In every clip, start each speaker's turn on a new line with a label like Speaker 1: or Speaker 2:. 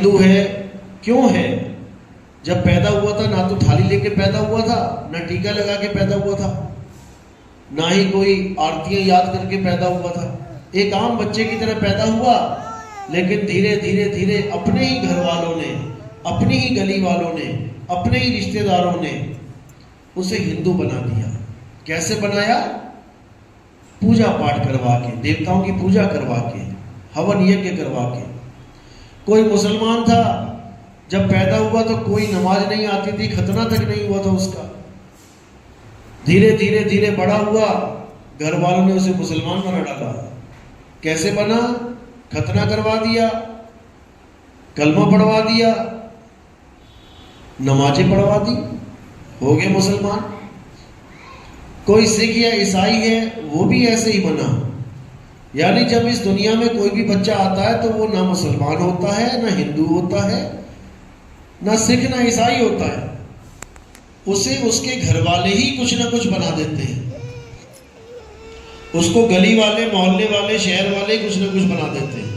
Speaker 1: हिंदू है क्यों है? जब पैदा हुआ था ना तो थाली लेके पैदा हुआ था, ना टीका लगा के पैदा हुआ था, ना ही कोई आरतियां याद करके पैदा हुआ था। एक आम बच्चे की तरह पैदा हुआ, लेकिन धीरे धीरे धीरे अपने ही घर वालों ने, अपनी ही गली वालों ने, अपने ही रिश्तेदारों ने उसे हिंदू बना दिया। कैसे बनाया? पूजा पाठ करवा के, देवताओं की पूजा करवा के, हवन यज्ञ करवा के। कोई मुसलमान था, जब पैदा हुआ तो कोई नमाज नहीं आती थी, खतना तक नहीं हुआ था उसका। धीरे धीरे धीरे बड़ा हुआ, घर वालों ने उसे मुसलमान बना डाला। कैसे बना? खतना करवा दिया, कलमा पढ़वा दिया, नमाजें पढ़वा दी, हो गए मुसलमान। कोई सिख या ईसाई है, वो भी ऐसे ही बना। यानी जब इस दुनिया में कोई भी बच्चा आता है तो वो ना मुसलमान होता है, ना हिंदू होता है, ना सिख, ना ईसाई होता है। उसे उसके घर वाले ही कुछ ना कुछ बना देते हैं। उसको गली वाले, मोहल्ले वाले, शहर वाले कुछ ना कुछ बना देते हैं।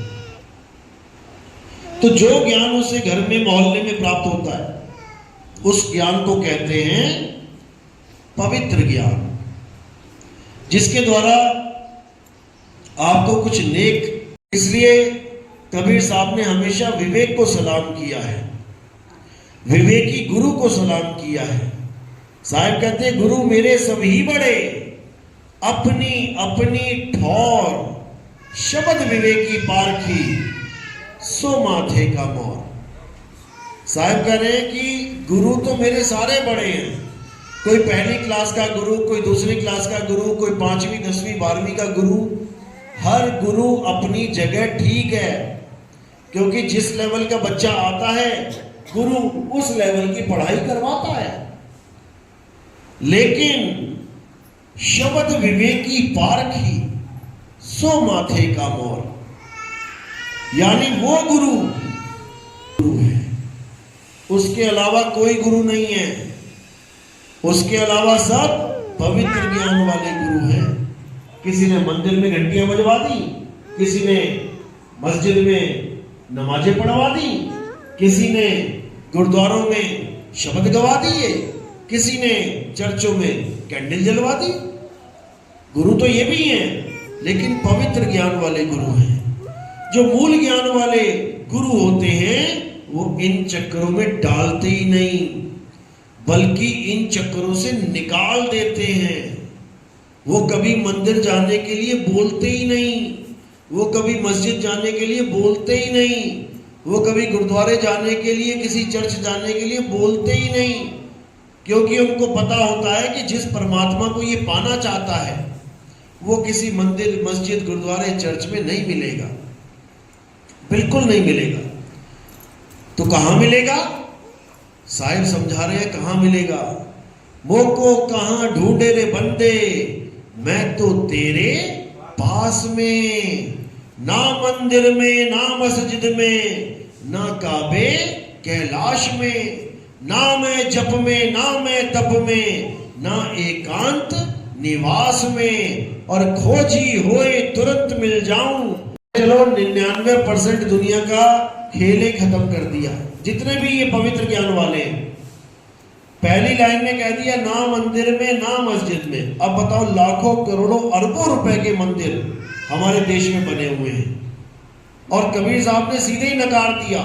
Speaker 1: तो जो ज्ञान उसे घर में, मोहल्ले में प्राप्त होता है, उस ज्ञान को कहते हैं पवित्र ज्ञान, जिसके द्वारा आपको कुछ नेक। इसलिए कबीर साहब ने हमेशा विवेक को सलाम किया है, विवेकी गुरु को सलाम किया है। साहब कहते हैं, गुरु मेरे सभी बड़े, अपनी अपनी ठौर, शब्द विवेकी पारखी, सो माथे का मोर। साहब कह रहे हैं कि गुरु तो मेरे सारे बड़े हैं। कोई पहली क्लास का गुरु, कोई दूसरी क्लास का गुरु, कोई 5वीं 10वीं 12वीं का गुरु। हर गुरु अपनी जगह ठीक है, क्योंकि जिस लेवल का बच्चा आता है, गुरु उस लेवल की पढ़ाई करवाता है। लेकिन शब्द विवेकी पारखी, सो माथे का मोर, यानी वो गुरु है, उसके अलावा कोई गुरु नहीं है। उसके अलावा सब पवित्र ज्ञान वाले गुरु हैं। किसी ने मंदिर में घंटियां बजवा दी, किसी ने मस्जिद में नमाजें पढ़वा दी, किसी ने गुरुद्वारों में शब्द गवा दिए, किसी ने चर्चों में कैंडल जलवा दी। गुरु तो ये भी हैं, लेकिन पवित्र ज्ञान वाले गुरु हैं। जो मूल ज्ञान वाले गुरु होते हैं, वो इन चक्करों में डालते ही नहीं, बल्कि इन चक्करों से निकाल देते हैं। वो कभी मंदिर जाने के लिए बोलते ही नहीं, वो कभी मस्जिद जाने के लिए बोलते ही नहीं, वो कभी गुरुद्वारे जाने के लिए, किसी चर्च जाने के लिए बोलते ही नहीं, क्योंकि उनको पता होता है कि जिस परमात्मा को ये पाना चाहता है, वो किसी मंदिर, मस्जिद, गुरुद्वारे, चर्च में नहीं मिलेगा, बिल्कुल नहीं मिलेगा। तो कहां मिलेगा? साहिब समझा रहे हैं कहां मिलेगा। मोको कहां ढूंढे रे बंदे, मैं तो तेरे पास में। ना मंदिर में, ना मस्जिद में, ना काबे कैलाश में, ना मैं जप में, ना मैं तप में, ना एकांत निवास में, और खोजी होए तुरंत मिल जाऊं। चलो 99% दुनिया का खेल खत्म कर दिया, जितने भी ये पवित्र ज्ञान वाले हैं। पहली लाइन में कह दिया ना मंदिर में, ना मस्जिद में। अब बताओ, लाखों करोड़ों अरबों रुपए के मंदिर हमारे देश में बने हुए हैं, और कबीर साहब ने सीधे ही नकार दिया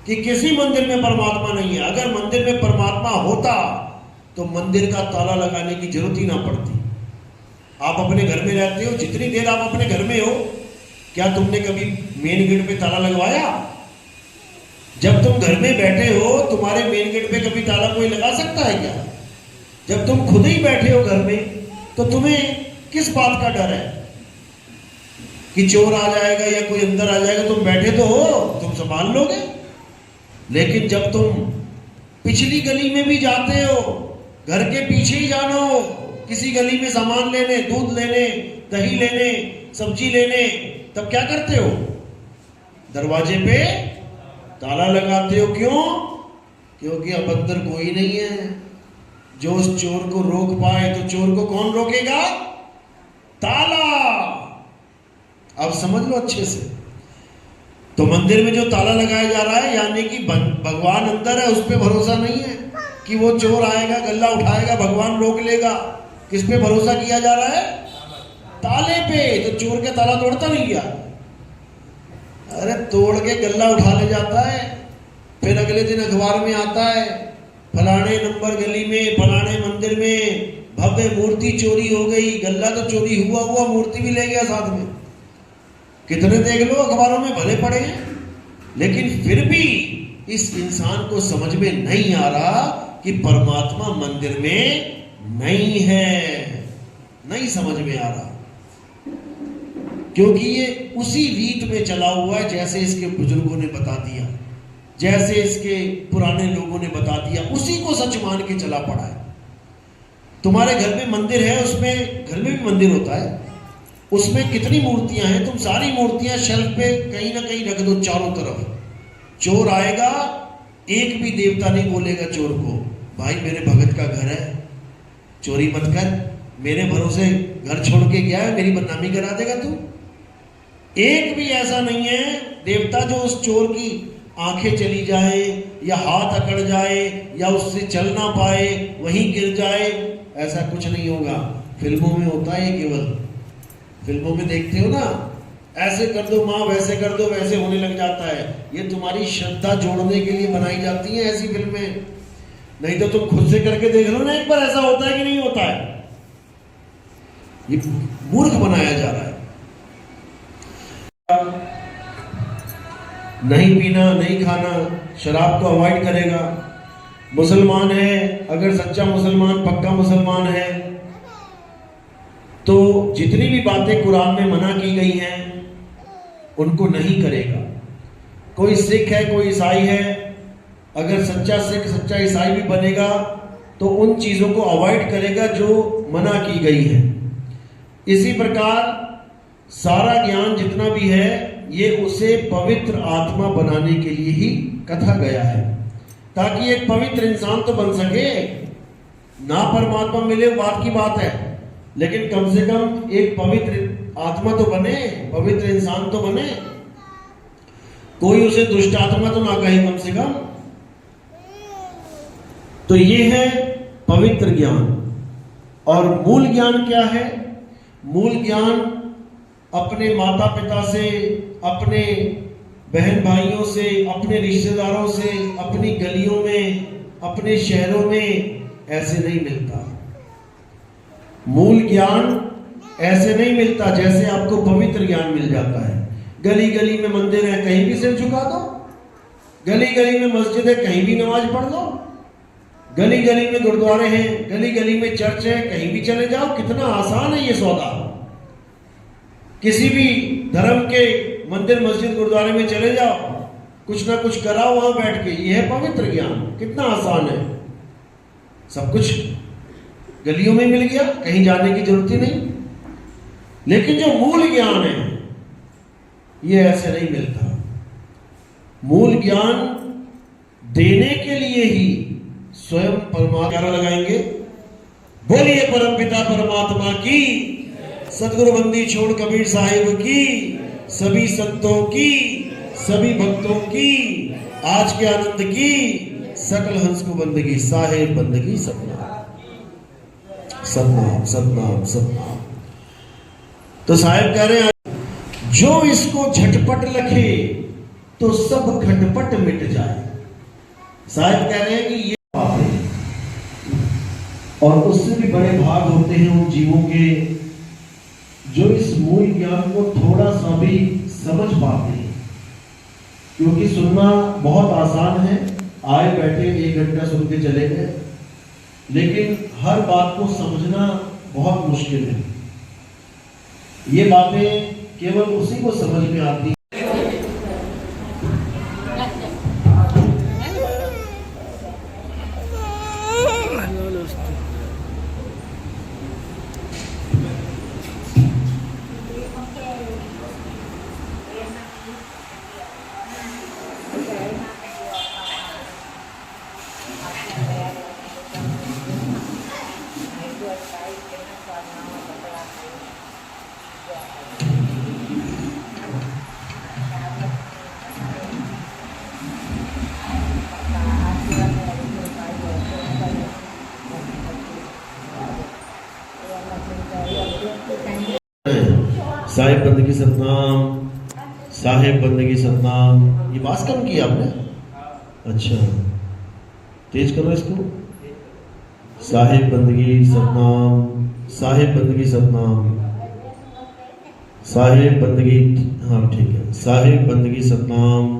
Speaker 1: कि किसी मंदिर में परमात्मा नहीं है। अगर मंदिर में परमात्मा होता तो मंदिर का ताला लगाने की जरूरत ही ना पड़ती। आप अपने घर में रहते हो, जितनी देर आप अपने घर में हो, क्या तुमने कभी मेन गेट पे ताला लगवाया? जब तुम घर में बैठे हो, तुम्हारे मेन गेट पे कभी ताला कोई लगा सकता है क्या? जब तुम खुद ही बैठे हो घर में, तो तुम्हें किस बात का डर है कि चोर आ जाएगा या कोई अंदर आ जाएगा? तुम बैठे तो हो, तुम संभाल लोगे। लेकिन जब तुम पिछली गली में भी जाते हो, घर के पीछे ही जाना हो, किसी गली में सामान लेने, दूध लेने, दही लेने, सब्जी लेने, तब क्या करते हो? दरवाजे पे ताला लगाते हो। क्यों? क्योंकि अब अंदर कोई नहीं है जो उस चोर को रोक पाए। तो चोर को कौन रोकेगा? ताला। अब समझ लो अच्छे से। तो मंदिर में जो ताला लगाया जा रहा है, यानी यानी कि भगवान अंदर है, उस पर भरोसा नहीं है कि वो चोर आएगा, गल्ला उठाएगा, भगवान रोक लेगा। किस पे भरोसा किया जा रहा है? ताले पे। तो चोर के ताला तोड़ता नहीं क्या? अरे तोड़ के गल्ला उठा ले जाता है, फिर अगले दिन अखबार में आता है फलाने नंबर गली में, फलाने मंदिर में भव्य मूर्ति चोरी हो गई। गल्ला तो चोरी हुआ, मूर्ति भी ले गया साथ में। कितने देख लो अखबारों में भले पड़े हैं, लेकिन फिर भी इस इंसान को समझ में नहीं आ रहा कि परमात्मा मंदिर में नहीं है, नहीं समझ में आ रहा, क्योंकि ये उसी रीत में चला हुआ है जैसे इसके बुजुर्गों ने बता दिया, जैसे इसके पुराने लोगों ने बता दिया, उसी को सच मान के चला पड़ा है। तुम्हारे घर में मंदिर है, उसमें घर में भी मंदिर होता है, उसमें कितनी मूर्तियां हैं, तुम सारी मूर्तियां शेल्फ पे कहीं ना कहीं रख दो चारों तरफ। चोर आएगा, एक भी देवता नहीं बोलेगा चोर को, भाई मेरे भगत का घर है, चोरी मत कर, मेरे भरोसे घर छोड़ के गया है, मेरी बदनामी करा देगा तू। एक भी ऐसा नहीं है देवता जो उस चोर की आंखें चली जाए या हाथ अकड़ जाए या उससे चल ना पाए, वहीं गिर जाए, ऐसा कुछ नहीं होगा। फिल्मों में होता है, केवल फिल्मों में देखते हो ना, ऐसे कर दो माँ, वैसे कर दो, वैसे होने लग जाता है। ये तुम्हारी श्रद्धा जोड़ने के लिए बनाई जाती है ऐसी फिल्में, नहीं तो तुम खुद से करके देख लो ना एक बार, ऐसा होता है कि नहीं होता है। ये मूर्ख बनाया जा रहा है। नहीं पीना, नहीं खाना, शराब को अवॉइड करेगा। मुसलमान है, अगर सच्चा मुसलमान, पक्का मुसलमान है, तो जितनी भी बातें कुरान में मना की गई हैं उनको नहीं करेगा। कोई सिख है, कोई ईसाई है, अगर सच्चा सिख, सच्चा ईसाई भी बनेगा तो उन चीजों को अवॉइड करेगा जो मना की गई है। इसी प्रकार सारा ज्ञान जितना भी है ये उसे पवित्र आत्मा बनाने के लिए ही कथा गया है, ताकि एक पवित्र इंसान तो बन सके। ना परमात्मा मिले बात की बात है, लेकिन कम से कम एक पवित्र आत्मा तो बने, पवित्र इंसान तो बने, कोई उसे दुष्ट आत्मा तो ना कहे कम से कम। तो ये है पवित्र ज्ञान। और मूल ज्ञान क्या है? मूल ज्ञान अपने माता पिता से, अपने बहन भाइयों से, अपने रिश्तेदारों से, अपनी गलियों में, अपने शहरों में ऐसे नहीं मिलता। मूल ज्ञान ऐसे नहीं मिलता जैसे आपको पवित्र ज्ञान मिल जाता है। गली गली में मंदिर है, कहीं भी सिर झुका दो। गली गली में मस्जिद है, कहीं भी नमाज पढ़ लो। गली गली में गुरुद्वारे हैं, गली गली में चर्च है, कहीं भी चले जाओ। कितना आसान है ये सौदा। किसी भी धर्म के मंदिर, मस्जिद, गुरुद्वारे में चले जाओ, कुछ ना कुछ कराओ वहां बैठ के। ये है पवित्र ज्ञान। कितना आसान है, सब कुछ गलियों में मिल गया, कहीं जाने की जरूरत ही नहीं। लेकिन जो मूल ज्ञान है ये ऐसे नहीं मिलता। मूल ज्ञान देने के लिए ही स्वयं परमात्मा लगाएंगे। बोलिए परमपिता परमात्मा की, सदगुरु बंदी छोड़ कबीर साहिब की, सभी संतों की, सभी भक्तों की, आज के आनंद की, सकल हंस को बंदगी, साहेब बंदगी, सतनाम सतनाम सतनाम सतनाम। तो साहेब कह रहे हैं जो इसको झटपट लखे तो सब खटपट मिट जाए। साहेब कह रहे हैं कि ये बात है, और उससे भी बड़े भाग होते हैं उन जीवों के जो इस मूल ज्ञान को थोड़ा सा भी समझ पाते हैं। क्योंकि सुनना बहुत आसान है, आए बैठे 1 घंटा सुन के चले गए, लेकिन हर बात को समझना बहुत मुश्किल है। ये बातें केवल उसी को समझ में आती साहिब बंदगी सतनाम, साहिब बंदगी सतनाम। ये बात कम की आपने? अच्छा, तेज करो इसको। साहिब बंदगी सतनाम, साहिब बंदगी सतनाम, साहिब बंदगी, हाँ ठीक है, साहिब बंदगी सतनाम,